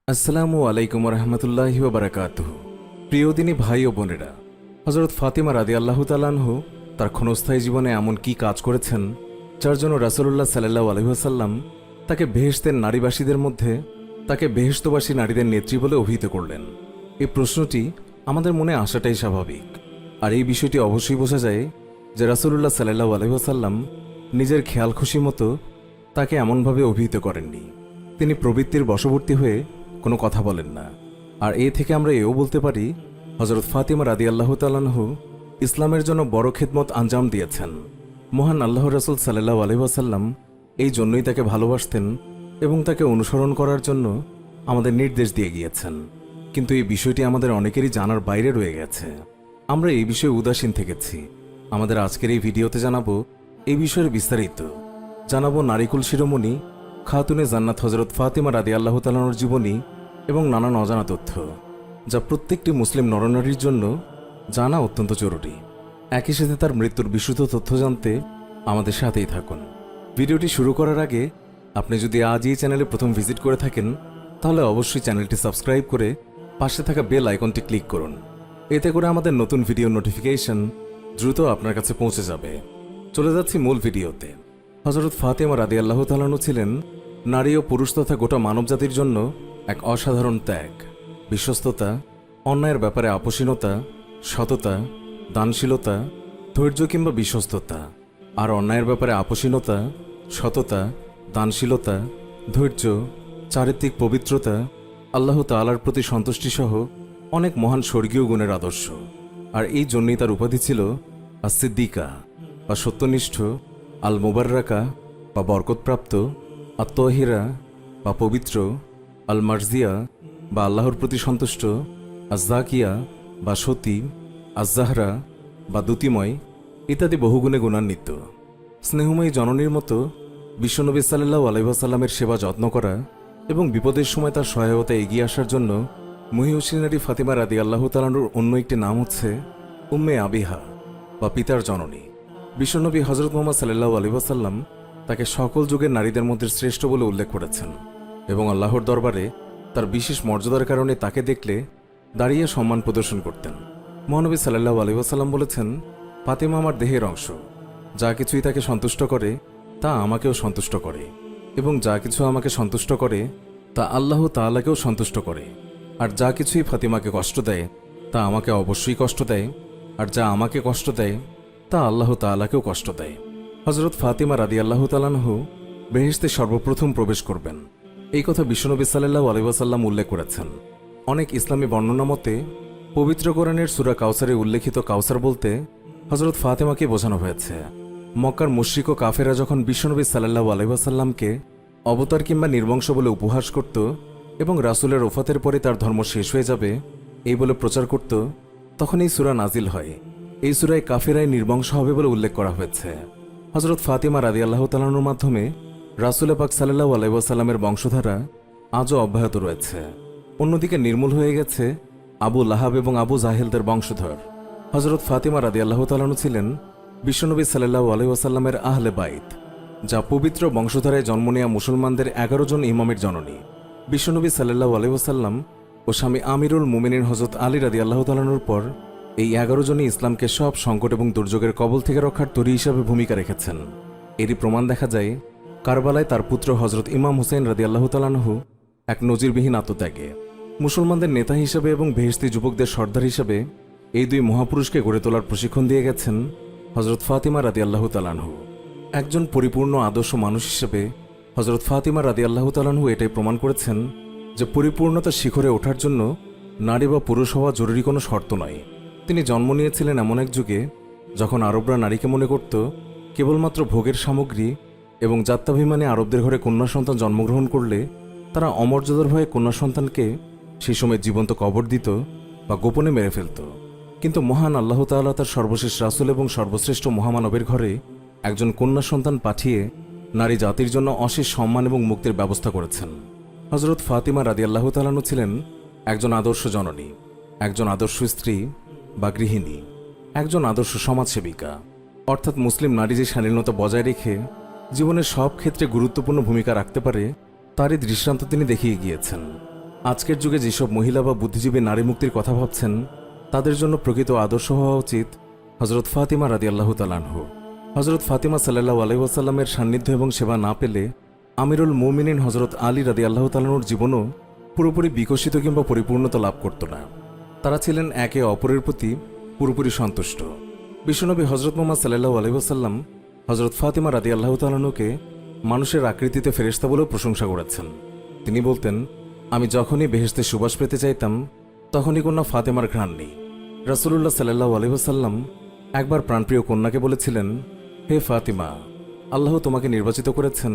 আসসালামু আলাইকুম রহমতুল্লাহি বারাকাতুহু। প্রিয় দিনী ভাই ও বোনেরা, হজরত ফাতিমা রাদিয়াল্লাহু তাআলা আনহু তার ক্ষণস্থায়ী জীবনে এমন কি কাজ করেছেন যার জন্য রাসূলুল্লাহ সাল্লাল্লাহু আলাইহি ওয়াসাল্লাম তাকে বেহেশতের নারীবাসীদের মধ্যে তাকে বেহেশতবাসী নারীদের নেত্রী বলে অভিহিত করলেন। এই প্রশ্নটি আমাদের মনে আসাটাই স্বাভাবিক। আর এই বিষয়টি অবশ্যই বোঝা যায় যে রাসূলুল্লাহ সাল্লাল্লাহু আলাইহি ওয়াসাল্লাম নিজের খেয়াল খুশি মতো তাকে এমনভাবে অভিহিত করেননি। তিনি প্রবৃত্তির বশবর্তী হয়ে কোনো কথা বলেন না। আর এ থেকে আমরা এও বলতে পারি হজরত ফাতিমা রাদিয়াল্লাহু তাআলা আনহু ইসলামের জন্য বড় খেদমত আঞ্জাম দিয়েছেন। মহান আল্লাহর রাসূল সাল্লাল্লাহু আলাইহি ওয়াসাল্লাম এই জন্যই তাকে ভালোবাসতেন এবং তাকে অনুসরণ করার জন্য আমাদের নির্দেশ দিয়ে গিয়েছেন। কিন্তু এই বিষয়টি আমাদের অনেকেরই জানার বাইরে রয়ে গেছে। আমরা এই বিষয়ে উদাসীন থেকেছি। আমাদের আজকের এই ভিডিওতে জানাবো এই বিষয়ের বিস্তারিত। জানাবো নারীকুল শিরোমণি খাতুনে জান্নাত হজরত ফাতিমা রাদিয়াল্লাহু তাআলা আনহার জীবনী এবং নানান অজানা তথ্য, যা প্রত্যেকটি মুসলিম নরনারীর জন্য জানা অত্যন্ত জরুরি। একই সাথে তার মৃত্যুর বিশুদ্ধ তথ্য জানতে আমাদের সাথেই থাকুন। ভিডিওটি শুরু করার আগে আপনি যদি আজ এই চ্যানেলে প্রথম ভিজিট করে থাকেন তাহলে অবশ্যই চ্যানেলটি সাবস্ক্রাইব করে পাশে থাকা বেল আইকনটি ক্লিক করুন। এতে করে আমাদের নতুন ভিডিও নোটিফিকেশন দ্রুত আপনার কাছে পৌঁছে যাবে। চলে যাচ্ছি মূল ভিডিওতে। হজরত ফাতিমা রাদিয়াল্লাহু তাআলা আনহু ছিলেন নারী ও পুরুষ তথা গোটা মানবজাতির জন্য এক অসাধারণ ত্যাগ, বিশ্বস্ততা, অন্যায়ের ব্যাপারে আপোষহীনতা, সততা, দানশীলতা, ধৈর্য কিংবা বিশ্বস্ততা। আর অন্যায়ের ব্যাপারে আপোষহীনতা, সততা, দানশীলতা, ধৈর্য, চারিত্রিক পবিত্রতা, আল্লাহ তাআলার প্রতি সন্তুষ্টিসহ অনেক মহান স্বর্গীয় গুণের আদর্শ। আর এই জন্যই তার উপাধি ছিল আস-সিদ্দিকা বা সত্যনিষ্ঠ, আল মুবাররাকা বা বরকতপ্রাপ্ত, আত-তাহিরা বা পবিত্র, আল মারজিয়া বা আল্লাহর প্রতি সন্তুষ্ট, আজ-জাকিয়া বা সতী, আজ-জাহরা বা দ্যুতিময় ইত্যাদি বহুগুণে গুণান্বিত। স্নেহময়ী জননীর মতো বিশ্বনবী সাল্লাল্লাহু আলাইহি ওয়াসাল্লামের সেবা যত্ন করা এবং বিপদের সময় তার সহায়তায় এগিয়ে আসার জন্য মহিয়সী নারী ফাতিমা রাদিয়াল্লাহু তাআলা আনহুর অন্য একটি নাম হচ্ছে উম্মে আবিহা বা পিতার জননী। বিশ্বনবী হজরত মুহাম্মদ সাল্লাল্লাহু আলাইহি ওয়াসাল্লাম তাকে সকল যুগের নারীদের মধ্যে শ্রেষ্ঠ বলে উল্লেখ করেছেন এবং আল্লাহর দরবারে তার বিশেষ মর্যাদার কারণে তাকে দেখলে দাঁড়িয়ে সম্মান প্রদর্শন করতেন। মহানবী সাল্লাল্লাহু আলাইহি ওয়াসাল্লাম বলেছেন, ফাতিমা আমার দেহের অংশ। যা কিছুই তাকে সন্তুষ্ট করে তা আমাকেও সন্তুষ্ট করে, এবং যা কিছু আমাকে সন্তুষ্ট করে তা আল্লাহ তাআলাকেও সন্তুষ্ট করে। আর যা কিছুই ফাতিমাকে কষ্ট দেয় তা আমাকে অবশ্যই কষ্ট দেয়, আর যা আমাকে কষ্ট দেয় তা আল্লাহ তাআলাকেও কষ্ট দেয়। হজরত ফাতিমা রাদিয়াল্লাহু তাআলা আনহু বেহেশতে সর্বপ্রথম প্রবেশ করবেন, এই কথা বিশ্বনবী সাল্লাল্লাহু আলাইহি ওয়াসাল্লাম উল্লেখ করেছেন। অনেক ইসলামী বর্ণনা মতে পবিত্র কোরআনের সূরা কাউসারে উল্লেখিত কাউসার বলতে হজরত ফাতিমাকে বোঝানো হয়েছে। মক্কার মুশরিক ও কাফেরা যখন বিশ্বনবী সাল্লাল্লাহু আলাইহি ওয়াসাল্লামকে অবতার কিংবা নির্বংশ বলে উপহাস করত এবং রাসূলের ওফাতের পরে তার ধর্ম শেষ হয়ে যাবে এই বলে প্রচার করত, তখন এই সূরা নাজিল হয়। এই সূরায় কাফেরাই নির্বংশ হবে বলে উল্লেখ করা হয়েছে। হজরত ফাতিমা রাদিয়াল্লাহু তাআলা আনহুর মাধ্যমে রাসূল পাক সাল্লাল্লাহু আলাইহি ওয়াসাল্লামের বংশধারা আজও অব্যাহত রয়েছে। অন্যদিকে নির্মূল হয়ে গেছে আবু লাহাব এবং আবু জাহেলদের বংশধর। হজরত ফাতিমা রাদিয়াল্লাহু তাআলা আনহু ছিলেন বিশ্বনবী সাল্লাল্লাহু আলাইহি ওয়াসাল্লামের আহলে বাইত, যা পবিত্র বংশধারায় জন্ম নেয়া মুসলমানদের 11 জন ইমামের জননী। বিশ্বনবী সাল্লাল্লাহু আলাইহি ওয়াসাল্লাম ও স্বামী আমিরুল মুমিনিন হজরত আলী রাদিয়াল্লাহু তাআলা আনহুর পর এই 11 জনই ইসলামকে সব সংকট এবং দুর্যোগের কবল থেকে রক্ষার তরী হিসাবে ভূমিকা রেখেছেন। এরই প্রমাণ দেখা যায় কারবালায় তার পুত্র হজরত ইমাম হুসাইন রাদিয়াল্লাহু তাআলা আনহু এক নজিরবিহীন আত্মত্যাগে মুসলমানদের নেতা হিসেবে এবং বেহেশতি যুবকদের সর্দার হিসেবে এই দুই মহাপুরুষকে গড়ে তোলার প্রশিক্ষণ দিয়ে গেছেন হজরত ফাতিমা রাদিয়াল্লাহু তাআলা আনহু। একজন পরিপূর্ণ আদর্শ মানুষ হিসেবে হজরত ফাতিমা রাদিয়াল্লাহু তাআলা আনহু এটাই প্রমাণ করেছেন যে পরিপূর্ণতার শিখরে ওঠার জন্য নারী বা পুরুষ হওয়া জরুরি কোনো শর্ত নয়। তিনি জন্ম নিয়েছিলেন এমন এক যুগে যখন আরবরা নারীকে মনে করত কেবলমাত্র ভোগের সামগ্রী এবং জাত্যাভিমানে আরবদের ঘরে কন্যা সন্তান জন্মগ্রহণ করলে তারা অমর্যাদার ভয়ে কন্যা সন্তানকে সেই সময় জীবন্ত কবর দিত বা গোপনে মেরে ফেলত। কিন্তু মহান আল্লাহ তাআলা তার সর্বশেষ রাসূল এবং সর্বশ্রেষ্ঠ মহামানবের ঘরে একজন কন্যা সন্তান পাঠিয়ে নারী জাতির জন্য অশেষ সম্মান এবং মুক্তির ব্যবস্থা করেছেন। হজরত ফাতিমা রাদিয়াল্লাহু তাআলা আনহু ছিলেন একজন আদর্শ জননী, একজন আদর্শ স্ত্রী বা গৃহিণী, একজন আদর্শ সমাজসেবিকা। অর্থাৎ মুসলিম নারী যে স্বাধীনতা বজায় রেখে জীবনের সব ক্ষেত্রে গুরুত্বপূর্ণ ভূমিকা রাখতে পারে তারই দৃষ্টান্ত তিনি দেখিয়ে গিয়েছেন। আজকের যুগে যেসব মহিলা বা বুদ্ধিজীবী নারী মুক্তির কথা ভাবছেন, তাদের জন্য প্রকৃত আদর্শ হওয়া উচিত হজরত ফাতিমা রাদিয়াল্লাহু তাআলা আনহু। হজরত ফাতিমা সাল্লাল্লাহু আলাইহি ওয়াসাল্লামের সান্নিধ্য এবং সেবা না পেলে আমিরুল মুমিনিন হজরত আলী রাদিয়াল্লাহু তাআলা আনহুর জীবনও পুরোপুরি বিকশিত কিংবা পরিপূর্ণতা লাভ করত না। তারা ছিলেন একে অপরের প্রতি পুরোপুরি সন্তুষ্ট। বিশ্বনবী হজরত মুহাম্মদ সাল্লাল্লাহু আলাইহি ওয়াসাল্লাম হজরত ফাতিমা রাদিয়াল্লাহু তাআলা আনহুকে মানুষের আকৃতিতে ফেরেশতা বলেও প্রশংসা করেছেন। তিনি বলতেন, আমি যখনই বেহেশতে সুবাস পেতে চাইতাম তখনই কন্যা ফাতেমার ঘ্রাণ নেই। রাসূলুল্লাহ সাল্লাল্লাহু আলাইহি ওয়াসাল্লাম একবার প্রাণপ্রিয় কন্যাকে বলেছিলেন, হে ফাতিমা, আল্লাহ তোমাকে নির্বাচিত করেছেন,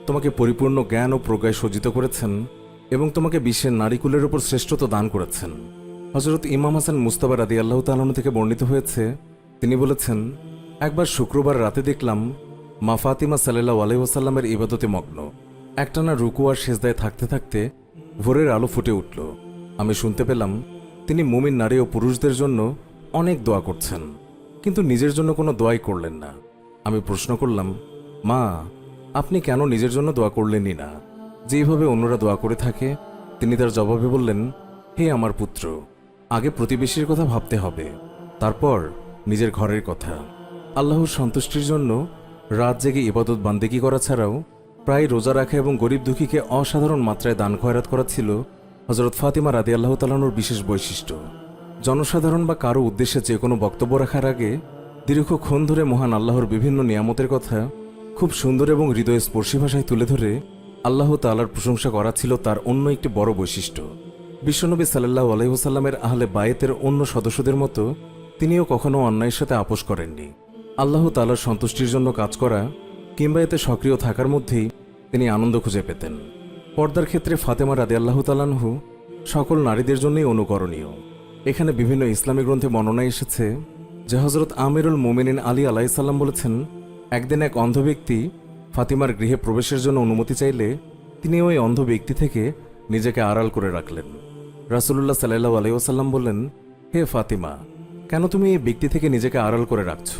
তোমাকে পরিপূর্ণ জ্ঞান ও প্রজ্ঞায় সজ্জিত করেছেন এবং তোমাকে বিশ্বের নারীকুলের উপর শ্রেষ্ঠত্ব দান করেছেন। হজরত ইমাম হাসান মুস্তাবা রাদিয়াল্লাহু তাআলা আনহু থেকে বর্ণিত হয়েছে, তিনি বলেছেন, একবার শুক্রবার রাতে দেখলাম মা ফাতিমা সাল্লাল্লাহু আলাইহি ওয়াসাল্লামের ইবাদতে মগ্ন। একটানা রুকু আর সেজদায় থাকতে থাকতে ভোরের আলো ফুটে উঠল। আমি শুনতে পেলাম তিনি মুমিন নারী ও পুরুষদের জন্য অনেক দোয়া করছেন, কিন্তু নিজের জন্য কোনো দোয়াই করলেন না। আমি প্রশ্ন করলাম, মা, আপনি কেন নিজের জন্য দোয়া করলেনই না, যেইভাবে অন্যরা দোয়া করে থাকে? তিনি তার জবাবে বললেন, হে আমার পুত্র, আগে প্রতিবেশীর কথা ভাবতে হবে, তারপর নিজের ঘরের কথা। আল্লাহর সন্তুষ্টির জন্য রাত জেগে ইবাদত বান্দেগি করা ছাড়াও প্রায় রোজা রাখা এবং গরিব দুঃখীকে অসাধারণ মাত্রায় দান খয়রাত করা ছিল হজরত ফাতিমা রাদিয়াল্লাহু তাআলা আনহুর বিশেষ বৈশিষ্ট্য। জনসাধারণ বা কারো উদ্দেশ্যে যে কোনো বক্তব্য রাখার আগে দীর্ঘক্ষণ ধরে মহান আল্লাহর বিভিন্ন নিয়ামতের কথা খুব সুন্দর এবং হৃদয়স্পর্শী ভাষায় তুলে ধরে আল্লাহ তাআলার প্রশংসা করা ছিল তার অন্য একটি বড় বৈশিষ্ট্য। বিশ্বনবী সাল্লাল্লাহু আলাইহি ওয়াসাল্লামের আহলে বায়েতের অন্য সদস্যদের মতো তিনিও কখনো অন্যায়ের সাথে আপোষ করেননি। আল্লাহ তাআলার সন্তুষ্টির জন্য কাজ করা কিংবা এতে সক্রিয় থাকার মধ্যেই তিনি আনন্দ খুঁজে পেতেন। পর্দার ক্ষেত্রে ফাতেমা রাদিয়াল্লাহু তাআলা আনহু সকল নারীদের জন্যই অনুকরণীয়। এখানে বিভিন্ন ইসলামী গ্রন্থে বর্ণনা এসেছে যে হজরত আমিরুল মুমিনিন আলী আলাইহিস সালাম বলেছেন, একদিন এক অন্ধ ব্যক্তি ফাতিমার গৃহে প্রবেশের জন্য অনুমতি চাইলে তিনি ওই অন্ধ ব্যক্তি থেকে নিজেকে আড়াল করে রাখলেন। রাসূলুল্লাহ সাল্লাল্লাহু আলাইহি ওয়াসাল্লাম বললেন, হে ফাতিমা, কেন তুমি এই ব্যক্তি থেকে নিজেকে আড়াল করে রাখছ?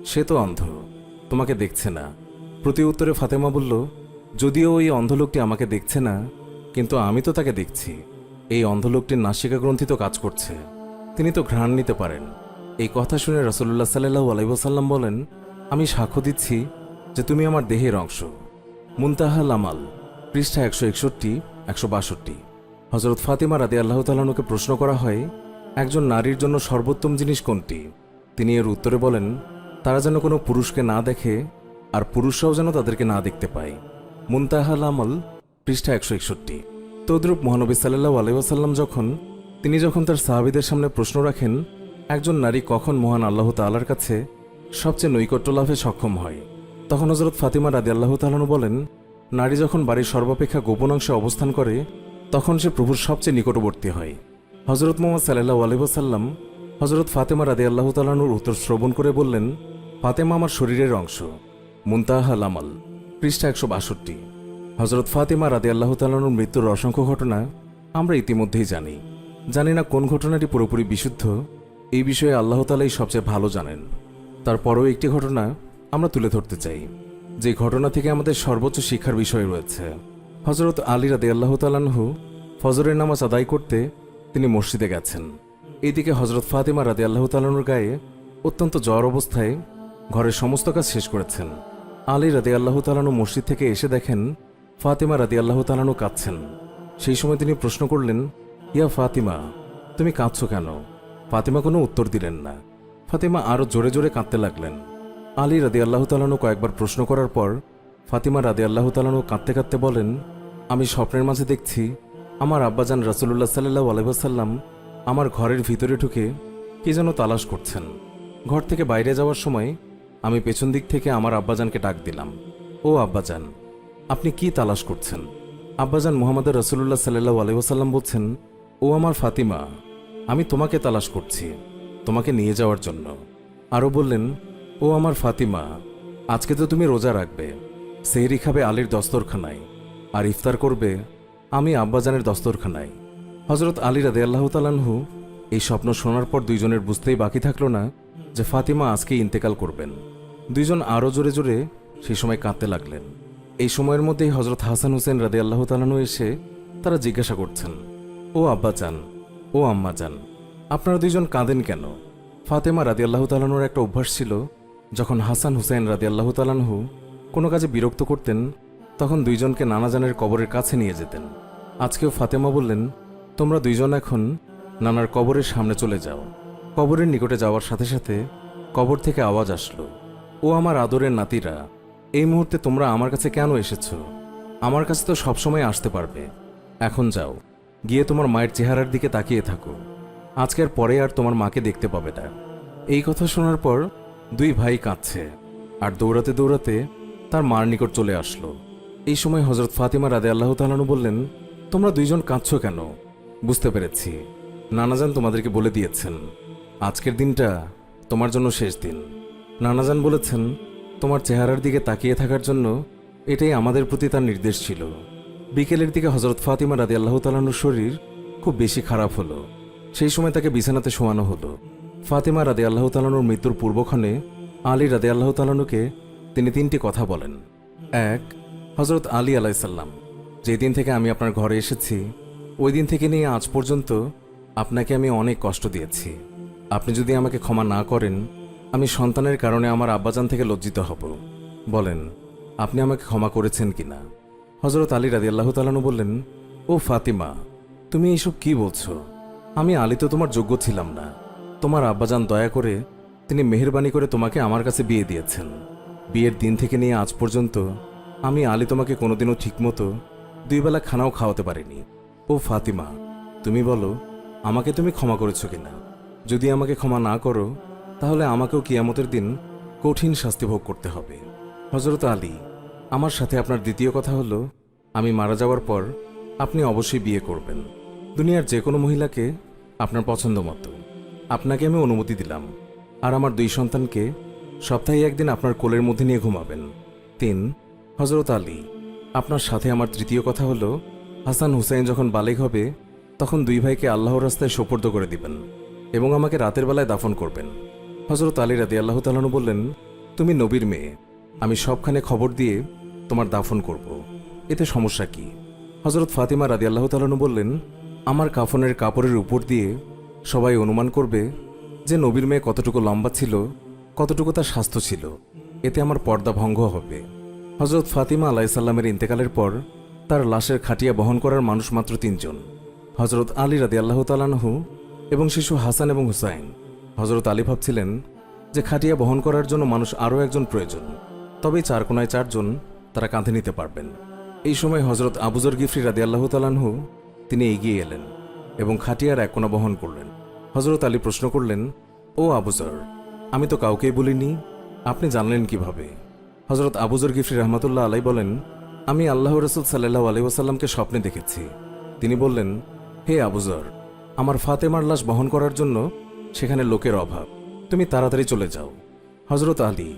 সে তো অন্ধ, তোমাকে দেখছে না। প্রতি উত্তরে ফাতেমা বলল, যদিও ওই অন্ধ লোকটি আমাকে দেখছে না, কিন্তু আমি তো তাকে দেখছি। এই অন্ধ লোকটির নাসিকা গ্রন্থি তো কাজ করছে, তিনি তো ঘ্রাণ নিতে পারেন। এই কথা শুনে রাসূলুল্লাহ সাল্লাল্লাহু আলাইহি ওয়াসাল্লাম বলেন, আমি সাক্ষ্য দিচ্ছি যে তুমি আমার দেহের অংশ। মুনতাহাল আমাল, পৃষ্ঠা 161-162। হজরত ফাতিমা রাদিয়াল্লাহু তাআলা আনহুকে প্রশ্ন করা হয়, একজন নারীর জন্য সর্বোত্তম জিনিস কোনটি? তিনি এর উত্তরে বলেন, তারা যেন কোনো পুরুষকে না দেখে আর পুরুষরাও যেন তাদেরকে না দেখতে পায়। মুনতাহাল আমল, পৃষ্ঠা 161। তদ্রূপ মহানবী সাল্লাল্লাহু আলাইহি ওয়াসাল্লাম তিনি যখন তার সাহাবীদের সামনে প্রশ্ন রাখেন একজন নারী কখন মহান আল্লাহ তাআলার কাছে সবচেয়ে নৈকট্য লাভে সক্ষম হয়, তখন হযরত ফাতিমা রাদিয়াল্লাহু তাআলা আনহা বলেন, নারী যখন বাড়ির সর্বাপেক্ষা গোপন অংশে অবস্থান করে তখন সে প্রভুর সবচেয়ে নিকটবর্তী হয়। হযরত মুহাম্মদ সাল্লাল্লাহু আলাইহি ওয়াসাল্লাম হযরত ফাতিমা রাদিয়াল্লাহু তাআলা আনহার উত্তর শ্রবণ করে বললেন, ফাতেমা আমার শরীরের অংশ। মুনতাহাল আমাল, পৃষ্ঠা 162। হযরত ফাতিমা রাদিয়াল্লাহু তাআলা আনহার মৃত্যুর অসংখ্য ঘটনা আমরা ইতিমধ্যেই জানি না কোন ঘটনাটি পুরোপুরি বিশুদ্ধ, এই বিষয়ে আল্লাহ তাআলাই সবচেয়ে ভালো জানেন। তারপরও একটি ঘটনা আমরা তুলে ধরতে চাই, যে ঘটনা থেকে আমাদের সর্বোচ্চ শিক্ষার বিষয় রয়েছে। হযরত আলী রাদিয়াল্লাহু তাআলা আনহু ফজরের নামাজ আদায় করতে তিনি মসজিদে গেছেন। এইদিকে হযরত ফাতিমা রাদিয়াল্লাহু তাআলা আনহুর গায়ে অত্যন্ত জ্বর অবস্থায় ঘরের সমস্ত কাজ শেষ করেছেন। আলী রাদিয়াল্লাহু তাআলা আনহু মসজিদ থেকে এসে দেখেন ফাতিমা রাদিয়াল্লাহু তাআলা আনহু কাঁদছেন। সেই সময় তিনি প্রশ্ন করলেন, ইয়া ফাতিমা, তুমি কাঁদছো কেন? ফাতিমা কোনো উত্তর দিলেন না। ফাতিমা আরও জোরে জোরে কাঁদতে লাগলেন। আলী রাদিয়াল্লাহু তাআলা আনহু কয়েকবার প্রশ্ন করার পর ফাতিমা রাদিয়াল্লাহু তাআলা আনহু কাঁদতে কাঁদতে বলেন, আমি স্বপ্নের মাঝে দেখছি আমার আব্বাজান রাসূলুল্লাহ সাল্লাল্লাহু আলাইহি ওয়াসাল্লাম আমার ঘরের ভিতরে ঢুকে কি যেন তালাশ করছেন। ঘর থেকে বাইরে যাওয়ার সময় আমি পেছন দিক থেকে আমার আব্বাজানকে ডাক দিলাম, ও আব্বাজান, আপনি কি তালাশ করছেন? আব্বাজান মুহাম্মদ রাসূলুল্লাহ সাল্লাল্লাহু আলাইহি ওয়াসাল্লাম বলছেন, ও আমার ফাতিমা, আমি তোমাকে তালাশ করছি, তোমাকে নিয়ে যাওয়ার জন্য। আরও বললেন, ও আমার ফাতিমা, আজকে তো তুমি রোজা রাখবে, সেহরি খাবে আলীর দস্তরখানায়, আর ইফতার করবে আমি আব্বাজানের দস্তরখানায়। হযরত আলী রাদিয়াল্লাহু তাআলা আনহু এই স্বপ্ন শোনার পর দুইজনের বুঝতেই বাকি থাকলো না যে ফাতিমা আজকেই ইন্তেকাল করবেন। দুইজন আরও জোরে জোরে সেই সময় কাঁদতে লাগলেন। এই সময়ের মধ্যেই হযরত হাসান হুসেন রাদিয়াল্লাহু তাআলা আনহু এসে তারা জিজ্ঞাসা করছেন, ও আব্বাজান, ও আম্মাজান, আপনারা দুইজন কাঁদেন কেন? ফাতেমা রাদিয়াল্লাহু তাআলার একটা অভ্যাস ছিল, যখন হাসান হুসাইন রাদিয়াল্লাহু তাআলাহু কোনো কাজে বিরক্ত করতেন, তখন দুইজনকে নানাজানের কবরের কাছে নিয়ে যেতেন। আজকেও ফাতেমা বললেন, তোমরা দুইজন এখন নানার কবরের সামনে চলে যাও। কবরের নিকটে যাওয়ার সাথে সাথে কবর থেকে আওয়াজ আসলো, ও আমার আদরের নাতিরা, এই মুহূর্তে তোমরা আমার কাছে কেন এসেছ? আমার কাছে তো সবসময় আসতে পারবে। এখন যাও, গিয়ে তোমার মায়ের চেহারার দিকে তাকিয়ে থাকো। আজকের পরে আর তোমার মাকে দেখতে পাবে না। এই কথা শোনার পর দুই ভাই কাঁদছে আর দৌড়াতে দৌড়াতে তার মার নিকট চলে আসলো। এই সময় হযরত ফাতিমা রাদিয়াল্লাহু তাআলা আনহা বললেন, তোমরা দুইজন কাঁদছো কেন? বুঝতে পেরেছি, নানাজান তোমাদেরকে বলে দিয়েছেন আজকের দিনটা তোমার জন্য শেষ দিন। নানাজান বলেছেন তোমার চেহারার দিকে তাকিয়ে থাকার জন্য, এটাই আমাদের প্রতি তার নির্দেশ ছিল। বিকেলের দিকে হযরত ফাতিমা রাদিয়াল্লাহু তাআলা আনহার শরীর খুব বেশি খারাপ হলো। সেই সময় তাকে বিছানাতে শোয়ানো হলো। ফাতিমা রাদিয়াল্লাহু তাআলা আনহার মৃত্যুর পূর্বক্ষণে আলী রাদিয়াল্লাহু তাআলা আনহুকে তিনি তিনটি কথা বলেন। এক, হযরত আলী আলাইহিস সালাম, যেদিন থেকে আমি আপনার ঘরে এসেছি ওই দিন থেকে নিয়ে আজ পর্যন্ত আপনাকে আমি অনেক কষ্ট দিয়েছি। আপনি যদি আমাকে ক্ষমা না করেন, আমি সন্তানের কারণে আমার আব্বাজান থেকে লজ্জিত হব। বলেন, আপনি আমাকে ক্ষমা করেছেন কিনা? হযরত আলী রাদিয়াল্লাহু তাআলা আনহু বললেন, ও ফাতিমা, তুমি এইসব কি বলছো? আমি আলী তো তোমার যোগ্য ছিলাম না। তোমার আব্বাজান দয়া করে তিনি মেহেরবানি করে তোমাকে আমার কাছে বিয়ে দিয়েছেন। বিয়ের দিন থেকে নিয়ে আজ পর্যন্ত আমি আলী তোমাকে কোনোদিনও ঠিকমতো দুই বেলা খানাও খাওয়াতে পারিনি। ও ফাতিমা, তুমি বলো, আমাকে তুমি ক্ষমা করেছো কিনা? যদি আমাকে ক্ষমা না করো, তাহলে আমাকেও কিয়ামতের দিন কঠিন শাস্তি ভোগ করতে হবে। হযরত আলী, আমার সাথে আপনার দ্বিতীয় কথা হলো, আমি মারা যাওয়ার পর আপনি অবশ্যই বিয়ে করবেন, দুনিয়ার যে কোনো মহিলাকে আপনার পছন্দ মতো। আপনাকে আমি অনুমতি দিলাম। আর আমার দুই সন্তানকে সপ্তাহে একদিন আপনার কোলের মধ্যে নিয়ে ঘুমাবেন। 3, হযরত আলী, আপনার সাথে আমার তৃতীয় কথা হলো, হাসান হুসাইন যখন বালেগ হবে তখন দুই ভাইকে আল্লাহর রাস্তায় সোপর্দ করে দিবেন এবং আমাকে রাতের বেলায় দাফন করবেন। হযরত আলী রাদিয়াল্লাহু তাআলা আনহু বললেন, তুমি নবীর মেয়ে, আমি সবখানে খবর দিয়ে তোমার দাফন করব, এতে সমস্যা কি? হযরত ফাতিমা রাদিয়াল্লাহু তাআলা আনহু বললেন, আমার কাফনের কাপড়ের উপর দিয়ে সবাই অনুমান করবে যে নবীর মেয়ে কতটুকু লম্বা ছিল, কতটুকু তার স্বাস্থ্য ছিল, এতে আমার পর্দা ভঙ্গ হবে। হযরত ফাতিমা আলাইহিস সালামের ইন্তেকালের পর তার লাশের খাটিয়া বহন করার মানুষ মাত্র 3 জন, হযরত আলী রাদিয়াল্লাহু তাআলা আনহু এবং শিশু হাসান এবং হুসাইন। হযরত আলী ভাবছিলেন যে খাটিয়া বহন করার জন্য মানুষ আরও একজন প্রয়োজন, তবেই 4 কোণায় 4 জন তারা কাঁধে নিতে পারবেন। এই সময় হযরত আবু যর গিফরি রাদিয়াল্লাহু তাআলা আনহু তিনি এগিয়ে এলেন এবং খাটিয়ার এক কোণা বহন করলেন। হযরত আলী প্রশ্ন করলেন, ও আবু যর, আমি তো কাউকেই বলিনি, আপনি জানলেন কিভাবে? হযরত আবু যর গিফরি রাহমাতুল্লাহ আলাইহি বলেন, আমি আল্লাহর রাসূল সাল্লাল্লাহু আলাইহি ওয়াসাল্লামকে স্বপ্নে দেখেছি। তিনি বললেন, হে আবু যর, আমার ফাতেমার লাশ বহন করার জন্য সেখানে লোকের অভাব, তুমি তাড়াতাড়ি চলে যাও। হযরত আলী,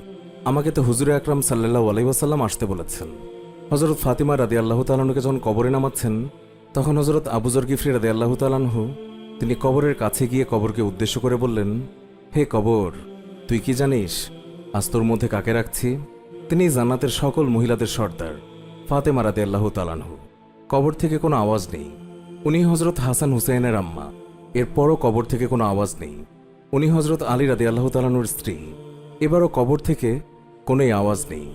আমাকে তো হুজুরে আকরাম সাল্লাল্লাহু আলাইহি ওয়াসাল্লাম আসতে বলেছেন। হযরত ফাতিমা রাদিয়াল্লাহু তাআলা আনহুকে যখন কবরে নামাচ্ছেন, তখন হযরত আবু যর গিফরি রাদিয়াল্লাহু তাআলা আনহু তিনি কবরের কাছে গিয়ে কবরকে উদ্দেশ্য করে বললেন, হে কবর, তুই কি জানিস আজ তোর মধ্যে কাকে রাখছি? তিনি জান্নাতের সকল মহিলাদের সর্দার ফাতেমা রাদিয়াল্লাহু তাআলা আনহু। কবর থেকে কোনো আওয়াজ নেই। উনি হযরত হাসান হুসাইনের আম্মা। এরপরও কবর থেকে কোনো আওয়াজ নেই। উনি হযরত আলী রাদিয়াল্লাহু তাআলা আনহুর স্ত্রী। এবারও কবর থেকে কোনোই আওয়াজ নেই।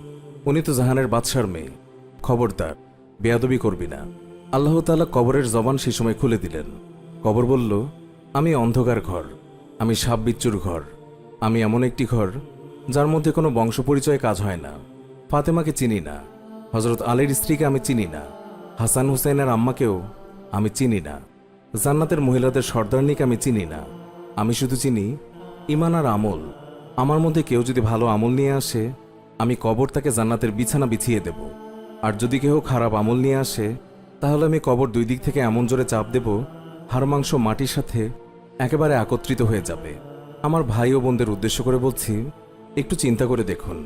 উনি তো জাহানের বাদশার মেয়ে। খবরদার, বেয়াদবি করবি না। আল্লাহ তাআলা কবরের জবান সেই সময় খুলে দিলেন। কবর বলল, আমি অন্ধকার ঘর, আমি সাপ বিচ্ছুর ঘর, আমি এমন একটি ঘর যার মধ্যে কোনো বংশ পরিচয় কাজ হয় না। ফাতেমাকে চিনি না, হযরত আলীর স্ত্রীকে আমি চিনি না, হাসান হুসাইনের আম্মাকেও আমি চিনি না, জান্নাতের মহিলাদের সর্দারনিকে আমি চিনি না। আমি শুধু চিনি ঈমান আর আমল। আমার মধ্যে কেউ যদি ভালো আমল নিয়ে আসে, আমি কবর তাকে জান্নাতের বিছানা বিছিয়ে দেব। আর যদি কেউ খারাপ আমল নিয়ে আসে, তাহলে আমি কবর 2 দিক থেকে এমন জোরে চাপ দেব, হাড় মাংস মাটির সাথে একেবারে একত্রিত হয়ে যাবে। আমার ভাই ও বোনদের উদ্দেশ্য করে বলছি, একটু চিন্তা করে দেখুন,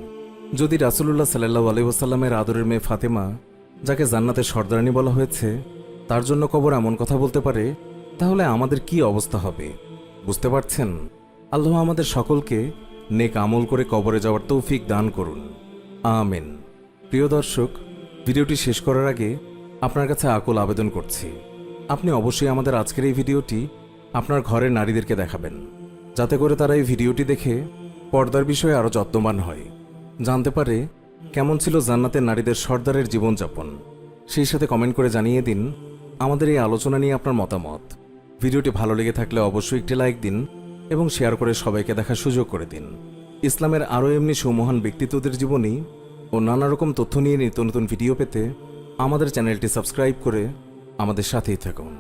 যদি রাসূলুল্লাহ সাল্লাল্লাহু আলাইহি ওয়াসাল্লামের আদরের মেয়ে ফাতেমা, যাকে জান্নাতের সর্দারানী বলা হয়েছে, তার জন্য কবর এমন কথা বলতে পারে, তাহলে আমাদের কি অবস্থা হবে? বুঝতে পারছেন? আল্লাহ আমাদের সকলকে নেক আমল করে কবরে যাওয়ার তৌফিক দান করুন। আমিন। প্রিয় দর্শক, ভিডিওটি শেষ করার আগে আপনার কাছে আকুল আবেদন করছি, আপনি অবশ্যই আমাদের আজকের এই ভিডিওটি আপনার ঘরের নারীদেরকে দেখাবেন, যাতে করে তারা এই ভিডিওটি দেখে পর্দার বিষয়ে আরও যত্নবান হয়, জানতে পারে কেমন ছিল জান্নাতের নারীদের সর্দারের জীবনযাপন। সেই সাথে কমেন্ট করে জানিয়ে দিন আমাদের এই আলোচনা নিয়ে আপনার মতামত। ভিডিওটি ভালো লেগে থাকলে অবশ্যই একটি লাইক দিন এবং শেয়ার করে সবাইকে দেখার সুযোগ করে দিন। ইসলামের আরও এমনি সুমহান ব্যক্তিত্বদের জীবনী ও নানা রকম তথ্য নিয়ে নিত্য নতুন ভিডিও পেতে আমাদের চ্যানেলটি সাবস্ক্রাইব করে আমাদের সাথেই থাকুন।